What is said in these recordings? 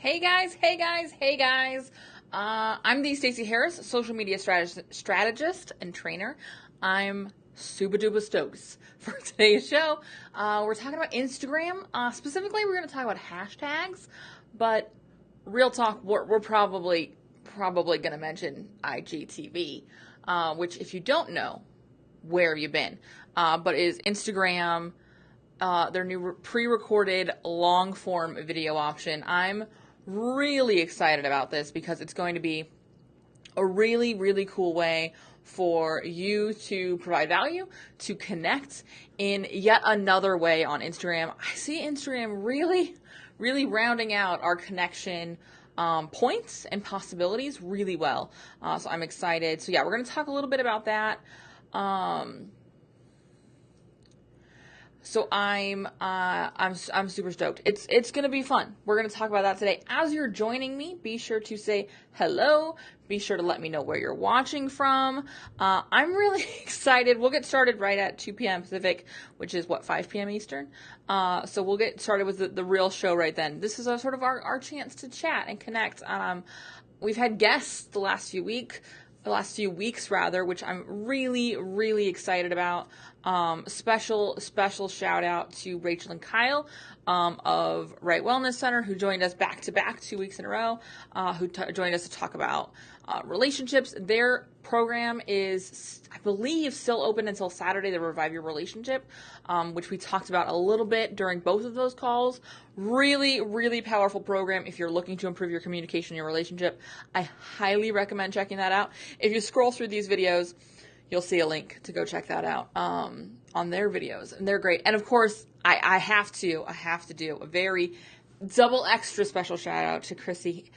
Hey guys, hey guys, hey guys. I'm the Stacey Harris, social media strategist and trainer. I'm super duper stoked for today's show. We're talking about Instagram. Specifically, we're going to talk about hashtags, but real talk, we're probably going to mention IGTV, which if you don't know, where have you been? But is Instagram, their new pre-recorded long-form video option. I'm really excited about this because it's going to be a really, really cool way for you to provide value, to connect in yet another way on Instagram. I see Instagram really, really rounding out our connection points and possibilities really well. So I'm excited. So yeah, we're going to talk a little bit about that. So I'm super stoked. It's gonna be fun. We're gonna talk about that today. As you're joining me, be sure to say hello. Be sure to let me know where you're watching from. I'm really excited. We'll get started right at 2 p.m. Pacific, which is 5 p.m. Eastern. So we'll get started with the real show right then. This is a sort of our chance to chat and connect. We've had guests the last few weeks, which I'm really, really excited about. Special shout out to Rachel and Kyle of Right Wellness Center, who joined us back to back 2 weeks in a row, who joined us to talk about relationships. Their program is, I believe, still open until Saturday, the Revive Your Relationship, which we talked about a little bit during both of those calls. Really, really powerful program if you're looking to improve your communication in your relationship. I highly recommend checking that out. If you scroll through these videos, you'll see a link to go check that out on their videos, and they're great. And of course, I have to do a very double extra special shout out to Christy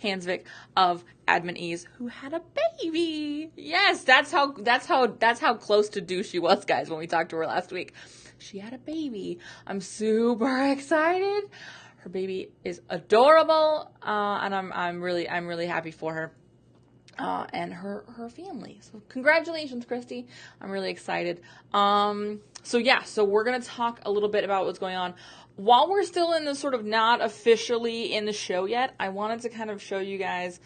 Hansvik of Admin Ease, who had a baby. Yes, that's how close to due she was, guys, when we talked to her last week. She had a baby. I'm super excited. Her baby is adorable, and I'm really happy for her. And her family. So congratulations, Christy. I'm really excited. So we're going to talk a little bit about what's going on. While we're still in the sort of not officially in the show yet, I wanted to kind of show you guys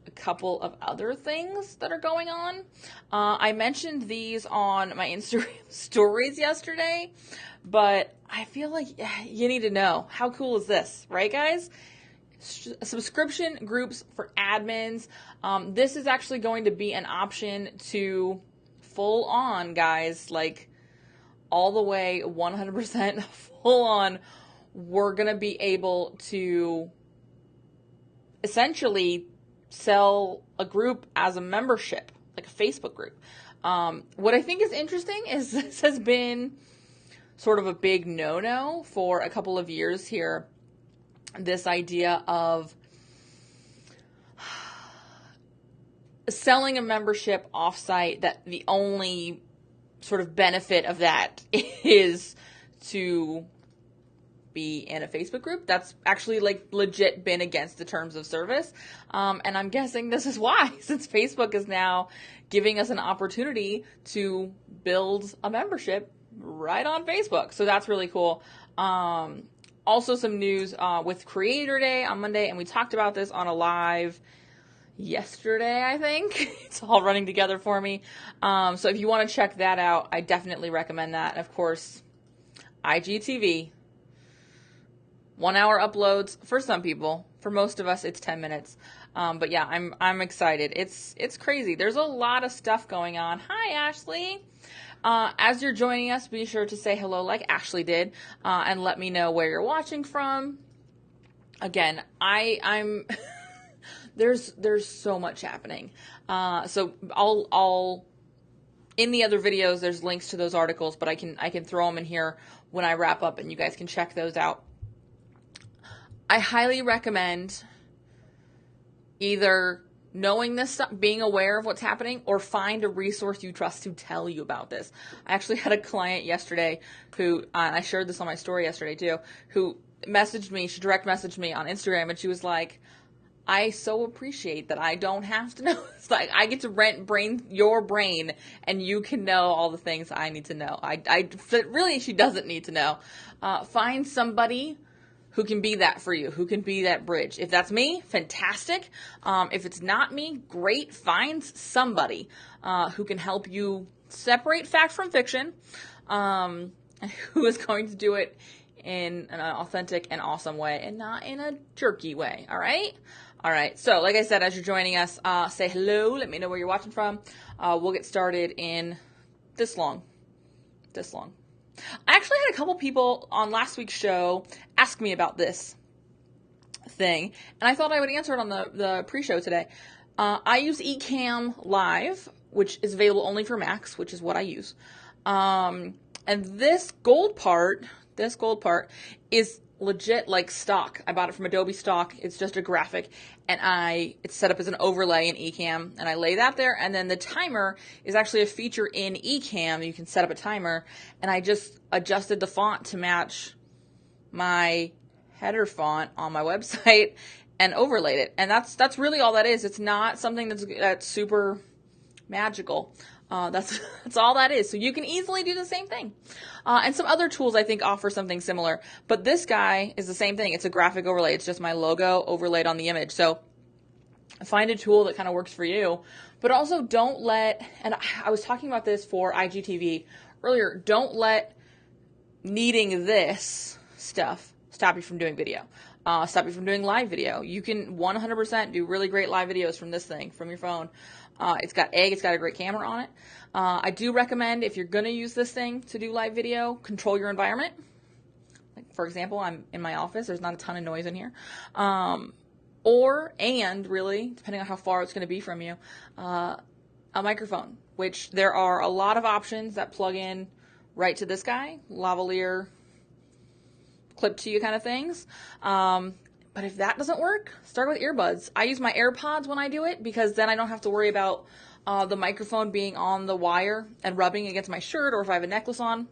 a couple of other things that are going on. I mentioned these on my Instagram stories yesterday, but I feel like you need to know. How cool is this, right, guys? Subscription groups for admins. This is actually going to be an option to full on, guys, like all the way 100% full on. We're going to be able to essentially sell a group as a membership, like a Facebook group. What I think is interesting is this has been sort of a big no-no for a couple of years here. This idea of selling a membership offsite, that the only sort of benefit of that is to be in a Facebook group. That's actually like legit been against the terms of service. And I'm guessing this is why, since Facebook is now giving us an opportunity to build a membership right on Facebook. So that's really cool. Also some news with Creator Day on Monday, and we talked about this on a live yesterday, I think. It's all running together for me. So if you want to check that out, I definitely recommend that. And of course, IGTV. 1 hour uploads for some people. For most of us, it's 10 minutes. But yeah, I'm excited. It's crazy. There's a lot of stuff going on. Hi, Ashley. As you're joining us, be sure to say hello like Ashley did, and let me know where you're watching from. Again, I'm there's so much happening. So I'll in the other videos, there's links to those articles, but I can throw them in here when I wrap up, and you guys can check those out. I highly recommend either knowing this stuff, being aware of what's happening, or find a resource you trust to tell you about this. I actually had a client yesterday who, and I shared this on my story yesterday too, who messaged me, she direct messaged me on Instagram, and she was like, I so appreciate that I don't have to know. It's like I get to rent your brain, and you can know all the things I need to know. Really, she doesn't need to know. Find somebody who can be that for you, who can be that bridge. If that's me, fantastic. If it's not me, great. Find somebody who can help you separate fact from fiction, who is going to do it in an authentic and awesome way and not in a jerky way. All right? All right. So, like I said, as you're joining us, say hello. Let me know where you're watching from. We'll get started in this long. I actually had a couple people on last week's show ask me about this thing, and I thought I would answer it on the pre-show today. I use Ecamm Live, which is available only for Macs, which is what I use. And this gold part is legit like stock. I bought it from Adobe stock. It's just a graphic, and it's set up as an overlay in Ecamm, and I lay that there, and then the timer is actually a feature in Ecamm. You can set up a timer, and I just adjusted the font to match my header font on my website and overlaid it, and that's really all that is. It's not something that's super magical. That's all that is. So you can easily do the same thing. And some other tools I think offer something similar. But this guy is the same thing. It's a graphic overlay. It's just my logo overlaid on the image. So find a tool that kind of works for you. But also don't let, and I was talking about this for IGTV earlier, don't let needing this stuff stop you from doing video. Stop you from doing live video. You can 100% do really great live videos from this thing, from your phone. It's got a great camera on it. I do recommend, if you're going to use this thing to do live video, control your environment. Like, for example, I'm in my office. There's not a ton of noise in here. Really, depending on how far it's going to be from you, a microphone, which there are a lot of options that plug in right to this guy, lavalier, clip to you kind of things. But if that doesn't work, start with earbuds. I use my AirPods when I do it because then I don't have to worry about the microphone being on the wire and rubbing against my shirt or if I have a necklace on.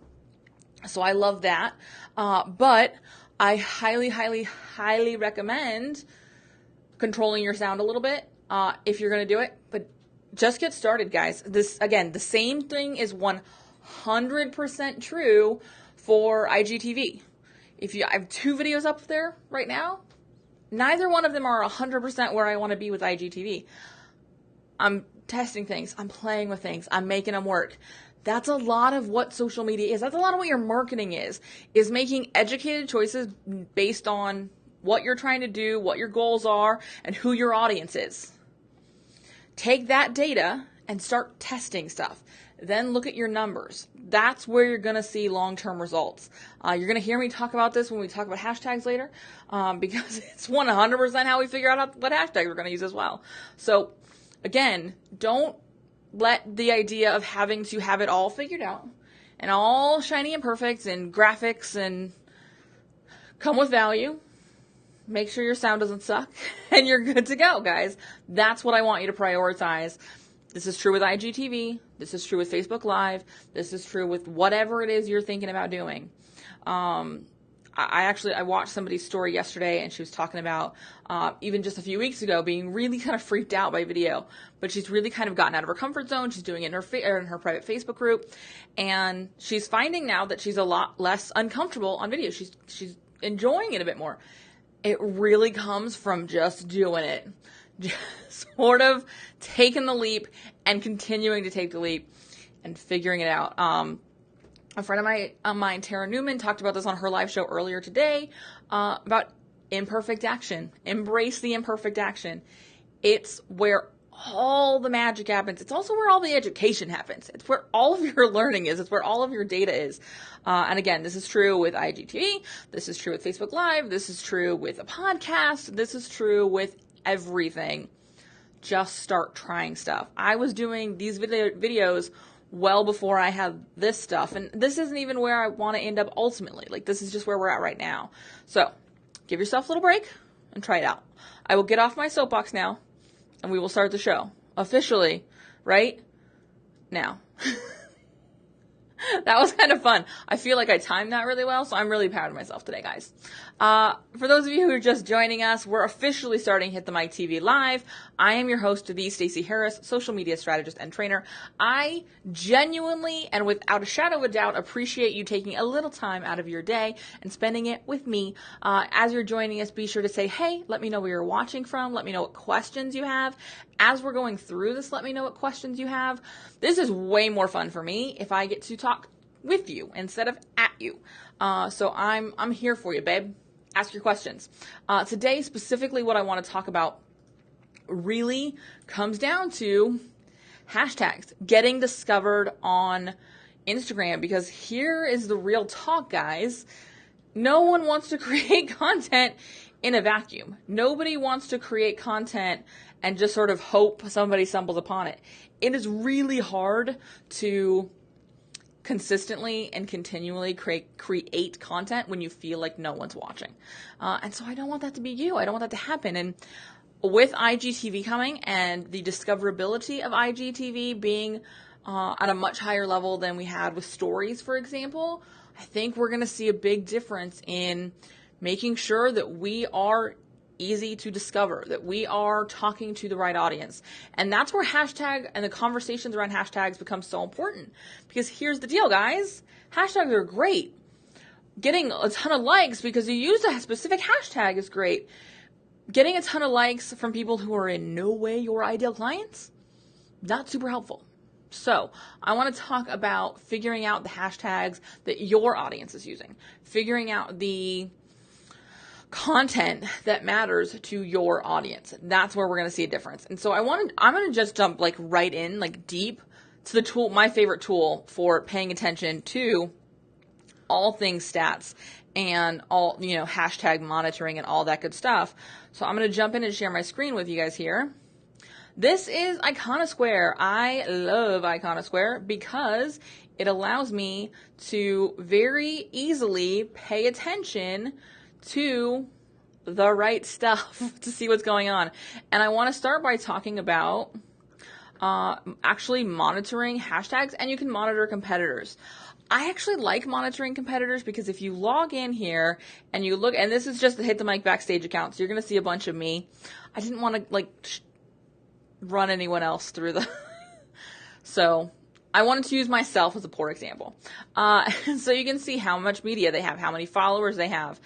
So I love that. But I highly, highly, highly recommend controlling your sound a little bit if you're going to do it. But just get started, guys. The same thing is 100% true for IGTV. I have 2 videos up there right now. Neither one of them are 100% where I want to be with IGTV. I'm testing things. I'm playing with things. I'm making them work. That's a lot of what social media is. That's a lot of what your marketing is making educated choices based on what you're trying to do, what your goals are, and who your audience is. Take that data and start testing stuff. Then look at your numbers. That's where you're going to see long-term results. You're going to hear me talk about this when we talk about hashtags later, because it's 100% how we figure out what hashtags we're going to use as well. So, again, don't let the idea of having to have it all figured out and all shiny and perfect and graphics and come with value. Make sure your sound doesn't suck and you're good to go, guys. That's what I want you to prioritize. This is true with IGTV. This is true with Facebook Live. This is true with whatever it is you're thinking about doing. I watched somebody's story yesterday, and she was talking about even just a few weeks ago being really kind of freaked out by video, but she's really kind of gotten out of her comfort zone. She's doing it in her private Facebook group, and she's finding now that she's a lot less uncomfortable on video. She's enjoying it a bit more. It really comes from just doing it. Just sort of taking the leap and continuing to take the leap and figuring it out. A friend of mine, Tara Newman, talked about this on her live show earlier today about imperfect action. Embrace the imperfect action. It's where all the magic happens. It's also where all the education happens. It's where all of your learning is. It's where all of your data is. And again, this is true with IGTV. This is true with Facebook Live. This is true with a podcast. This is true with everything. Just start trying stuff. I was doing these videos well before I had this stuff, and this isn't even where I want to end up ultimately. Like, this is just where we're at right now. So give yourself a little break and try it out. I will get off my soapbox now and we will start the show officially right now. That was kind of fun. I feel like I timed that really well, so I'm really proud of myself today, guys. For those of you who are just joining us, we're officially starting Hit the Mic TV Live. I am your host, the Stacey Harris, social media strategist and trainer. I genuinely and without a shadow of a doubt appreciate you taking a little time out of your day and spending it with me. As you're joining us, be sure to say, hey, let me know where you're watching from. Let me know what questions you have. As we're going through this, let me know what questions you have. This is way more fun for me if I get to talk with you instead of at you. So I'm here for you, babe. Ask your questions. Today, specifically what I want to talk about really comes down to hashtags, getting discovered on Instagram, because here is the real talk, guys. No one wants to create content in a vacuum. Nobody wants to create content and just sort of hope somebody stumbles upon it. It is really hard to consistently and continually create content when you feel like no one's watching. And so I don't want that to be you. I don't want that to happen. And with IGTV coming and the discoverability of IGTV being at a much higher level than we had with stories, for example, I think we're going to see a big difference in making sure that we are easy to discover, that we are talking to the right audience. And that's where hashtag and the conversations around hashtags become so important. Because here's the deal, guys. Hashtags are great. Getting a ton of likes because you used a specific hashtag is great. Getting a ton of likes from people who are in no way your ideal clients, not super helpful. So I want to talk about figuring out the hashtags that your audience is using, figuring out the content that matters to your audience. That's where we're going to see a difference. And so I'm going to just jump like right in, like deep to the tool, my favorite tool for paying attention to all things stats and all, hashtag monitoring and all that good stuff. So I'm going to jump in and share my screen with you guys here. This is Iconosquare. I love Iconosquare because it allows me to very easily pay attention to the right stuff to see what's going on. And I want to start by talking about actually monitoring hashtags, and you can monitor competitors. I actually like monitoring competitors because if you log in here and you look, and this is just the Hit the Mic Backstage account, so you're going to see a bunch of me. I didn't want to run anyone else through the so I wanted to use myself as a poor example. So you can see how much media they have, how many followers they have.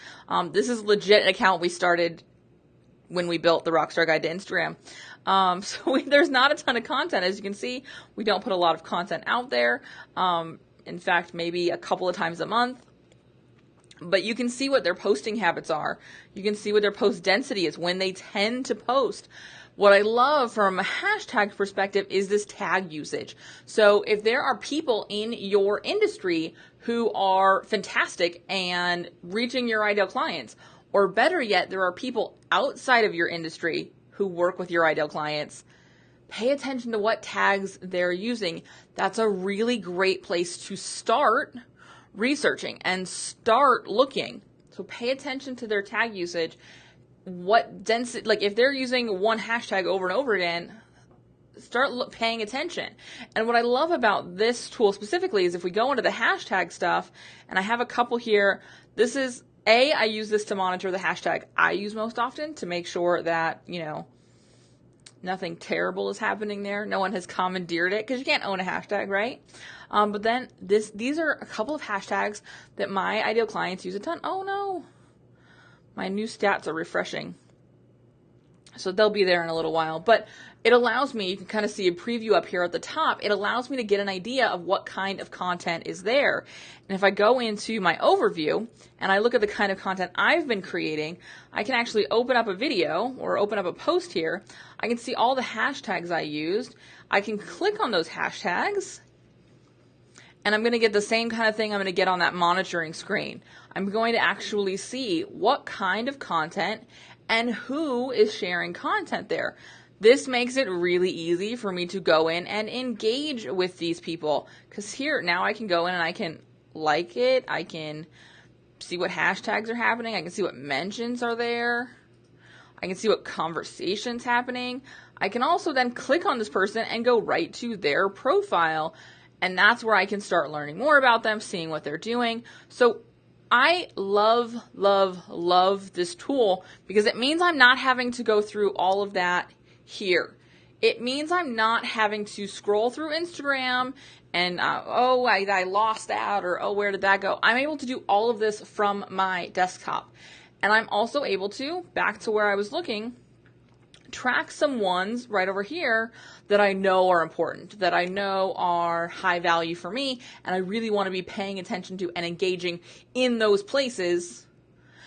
This is legit an account we started when we built the Rockstar Guide to Instagram. There's not a ton of content. As you can see, we don't put a lot of content out there. In fact, maybe a couple of times a month. But you can see what their posting habits are. You can see what their post density is, when they tend to post. What I love from a hashtag perspective is this tag usage. So if there are people in your industry who are fantastic and reaching your ideal clients, or better yet, there are people outside of your industry who work with your ideal clients, pay attention to what tags they're using. That's a really great place to start researching and start looking. So pay attention to their tag usage. What density, like if they're using one hashtag over and over again, start paying attention. And what I love about this tool specifically is if we go into the hashtag stuff, and I have a couple here, this is I use this to monitor the hashtag I use most often to make sure that, nothing terrible is happening there. No one has commandeered it, because you can't own a hashtag, right? But then these are a couple of hashtags that my ideal clients use a ton. Oh no. My new stats are refreshing. So they'll be there in a little while. But it allows me, you can kind of see a preview up here at the top, it allows me to get an idea of what kind of content is there. And if I go into my overview and I look at the kind of content I've been creating, I can actually open up a video or open up a post here. I can see all the hashtags I used. I can click on those hashtags. And I'm going to get the same kind of thing I'm going to get on that monitoring screen. I'm going to actually see what kind of content and who is sharing content there. This makes it really easy for me to go in and engage with these people. Because here, now I can go in and I can like it. I can see what hashtags are happening. I can see what mentions are there. I can see what conversations happening. I can also then click on this person and go right to their profile. And that's where I can start learning more about them, seeing what they're doing. So I love, love, love this tool because it means I'm not having to go through all of that here. It means I'm not having to scroll through Instagram and, I lost that, or, oh, where did that go? I'm able to do all of this from my desktop. And I'm also able to, back to where I was looking, track some ones right over here that I know are important, that I know are high value for me, and I really want to be paying attention to and engaging in those places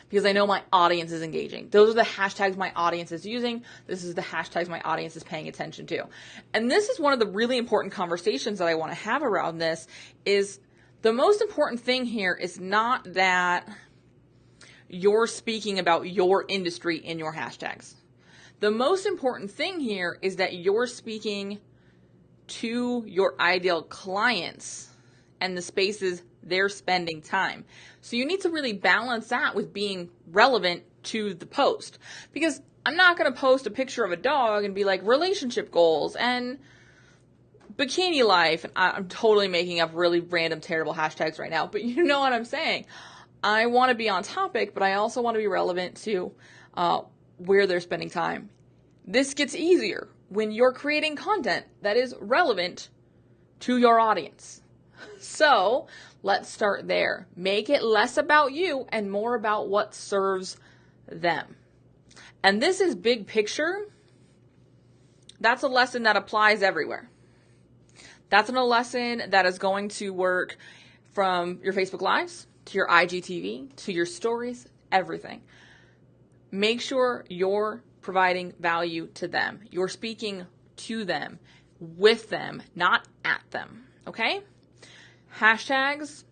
because I know my audience is engaging. Those are the hashtags my audience is using. This is the hashtags my audience is paying attention to. And this is one of the really important conversations that I want to have around this. Is the most important thing here is not that you're speaking about your industry in your hashtags. The most important thing here is that you're speaking to your ideal clients and the spaces they're spending time. So you need to really balance that with being relevant to the post. Because I'm not going to post a picture of a dog and be like, relationship goals and bikini life. And I'm totally making up really random, terrible hashtags right now, but you know what I'm saying. I want to be on topic, but I also want to be relevant to where they're spending time. This gets easier when you're creating content that is relevant to your audience. So let's start there. Make it less about you and more about what serves them. And this is big picture. That's a lesson that applies everywhere. That's a lesson that is going to work from your Facebook Lives to your IGTV to your stories, everything. Make sure you're providing value to them. You're speaking to them, with them, not at them. Okay? Hashtags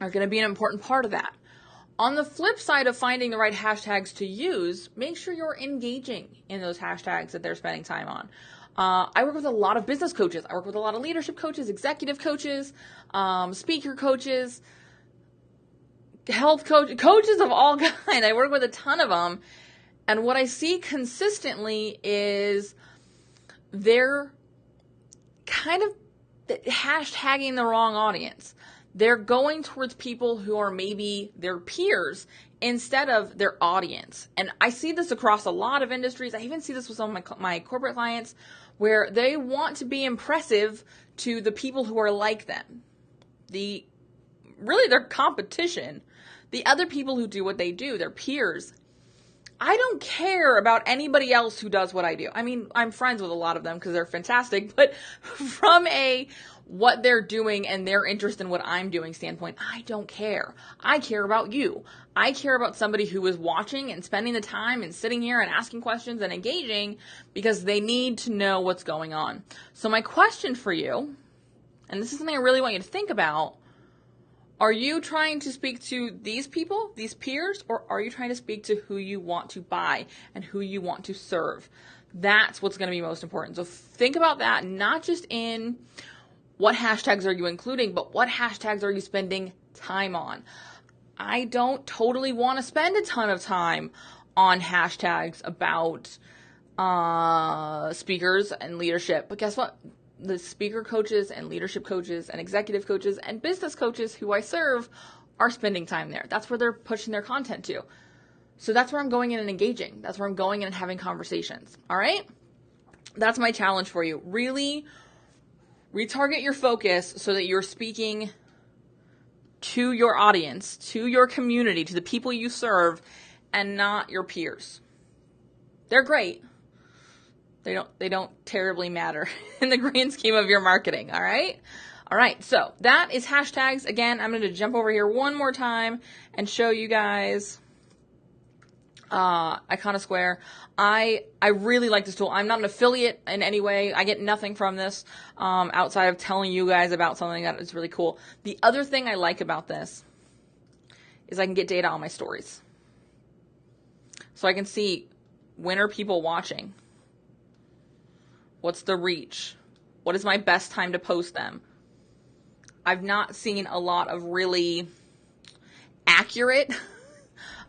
are going to be an important part of that. On the flip side of finding the right hashtags to use, make sure you're engaging in those hashtags that they're spending time on. I work with a lot of business coaches. I work with a lot of leadership coaches, executive coaches, speaker coaches, health coaches of all kinds. I work with a ton of them. And what I see consistently is they're kind of hashtagging the wrong audience. They're going towards people who are maybe their peers instead of their audience. And I see this across a lot of industries. I even see this with some of my corporate clients where they want to be impressive to the people who are like them. Really their competition, the other people who do what they do, their peers. I don't care about anybody else who does what I do. I mean, I'm friends with a lot of them because they're fantastic, but from what they're doing and their interest in what I'm doing standpoint, I don't care. I care about you. I care about somebody who is watching and spending the time and sitting here and asking questions and engaging because they need to know what's going on. So my question for you, and this is something I really want you to think about, are you trying to speak to these people, these peers, or are you trying to speak to who you want to buy and who you want to serve? That's what's going to be most important. So think about that, not just in what hashtags are you including, but what hashtags are you spending time on? I don't totally want to spend a ton of time on hashtags about speakers and leadership, but guess what? The speaker coaches and leadership coaches and executive coaches and business coaches who I serve are spending time there. That's where they're pushing their content to. So that's where I'm going in and engaging. That's where I'm going in and having conversations. All right? That's my challenge for you. Really retarget your focus so that you're speaking to your audience, to your community, to the people you serve, and not your peers. They're great. They don't terribly matter in the grand scheme of your marketing, all right? All right, so that is hashtags. Again, I'm going to jump over here one more time and show you guys Iconosquare. I really like this tool. I'm not an affiliate in any way. I get nothing from this outside of telling you guys about something that is really cool. The other thing I like about this is I can get data on my stories. So I can see, when are people watching? What's the reach? What is my best time to post them? I've not seen a lot of really accurate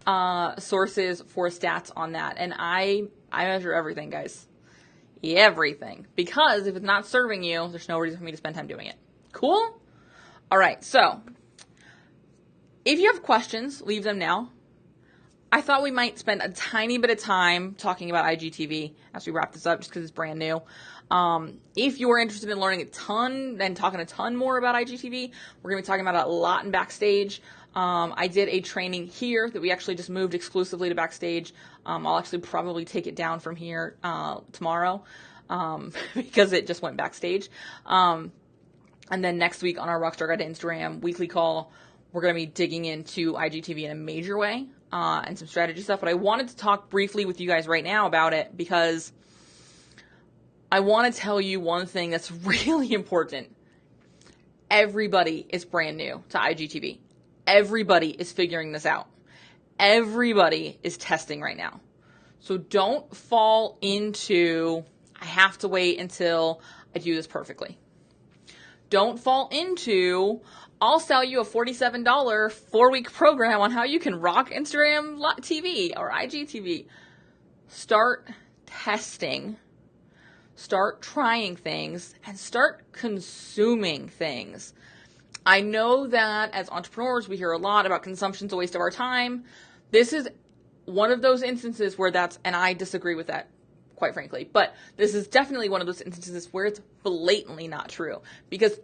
sources for stats on that. And I measure everything, guys. Everything. Because if it's not serving you, there's no reason for me to spend time doing it. Cool? All right, so if you have questions, leave them now. I thought we might spend a tiny bit of time talking about IGTV as we wrap this up, just because it's brand new. If you are interested in learning a ton and talking a ton more about IGTV, we're going to be talking about it a lot in Backstage. I did a training here that we actually just moved exclusively to Backstage. I'll actually probably take it down from here tomorrow because it just went Backstage. And then next week on our Rockstar Guide to Instagram weekly call, we're going to be digging into IGTV in a major way and some strategy stuff. But I wanted to talk briefly with you guys right now about it because I want to tell you one thing that's really important. Everybody is brand new to IGTV. Everybody is figuring this out. Everybody is testing right now. So don't fall into, I have to wait until I do this perfectly. Don't fall into, I'll sell you a $47 4-week program on how you can rock Instagram TV or IGTV. Start testing. Start trying things and start consuming things. I know that as entrepreneurs, we hear a lot about consumption's a waste of our time. This is one of those instances where and I disagree with that, quite frankly, but this is definitely one of those instances where it's blatantly not true. Because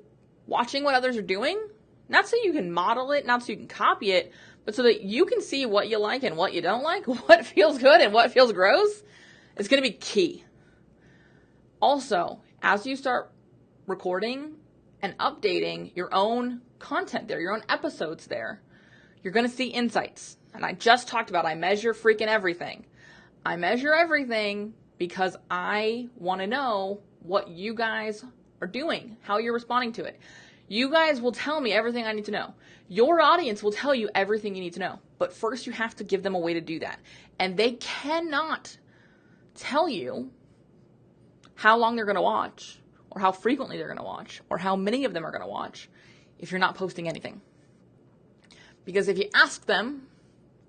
watching what others are doing, not so you can model it, not so you can copy it, but so that you can see what you like and what you don't like, what feels good and what feels gross, is going to be key. Also, as you start recording and updating your own content there, your own episodes there, you're going to see insights. And I just talked about I measure freaking everything. I measure everything because I want to know what you guys are doing, how you're responding to it. You guys will tell me everything I need to know. Your audience will tell you everything you need to know. But first you have to give them a way to do that. And they cannot tell you how long they're going to watch, or how frequently they're going to watch, or how many of them are going to watch if you're not posting anything. Because if you ask them,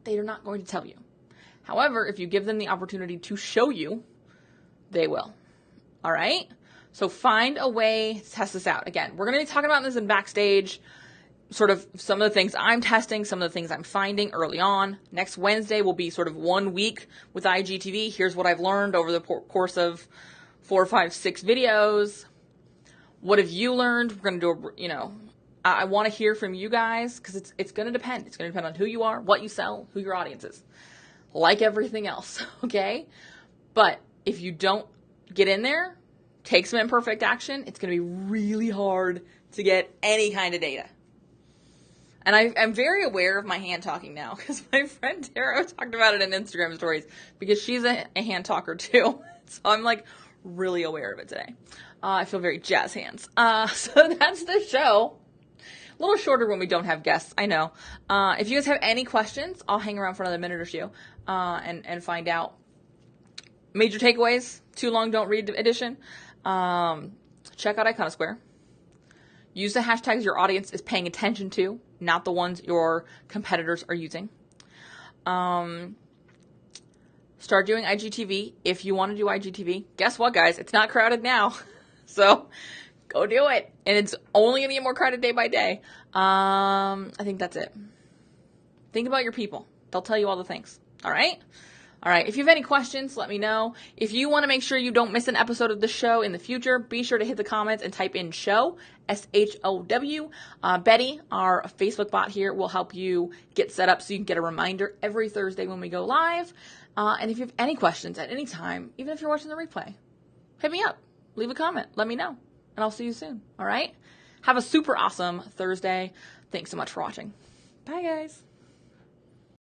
they are not going to tell you. However, if you give them the opportunity to show you, they will. All right? So find a way to test this out. Again, we're going to be talking about this in Backstage, sort of some of the things I'm testing, some of the things I'm finding early on. Next Wednesday will be sort of 1 week with IGTV. Here's what I've learned over the course of 4, 5, 6 videos. What have you learned? We're going to do I want to hear from you guys because it's going to depend. It's going to depend on who you are, what you sell, who your audience is. Like everything else, okay? But if you don't get in there, take some imperfect action, it's going to be really hard to get any kind of data. And I'm very aware of my hand talking now because my friend Tara talked about it in Instagram stories because she's a hand talker too. So I'm like really aware of it today. I feel very jazz hands. So that's the show. A little shorter when we don't have guests, I know. If you guys have any questions, I'll hang around for another minute or two and find out. Major takeaways, too long don't read edition. Check out Iconosquare. Use the hashtags your audience is paying attention to, not the ones your competitors are using. Start doing IGTV if you want to do IGTV. Guess what, guys? It's not crowded now. So go do it. And it's only going to get more crowded day by day. I think that's it. Think about your people. They'll tell you all the things. All right? All right. If you have any questions, let me know. If you want to make sure you don't miss an episode of the show in the future, be sure to hit the comments and type in show, SHOW. Betty, our Facebook bot here, will help you get set up so you can get a reminder every Thursday when we go live. And if you have any questions at any time, even if you're watching the replay, hit me up. Leave a comment. Let me know. And I'll see you soon. All right? Have a super awesome Thursday. Thanks so much for watching. Bye, guys.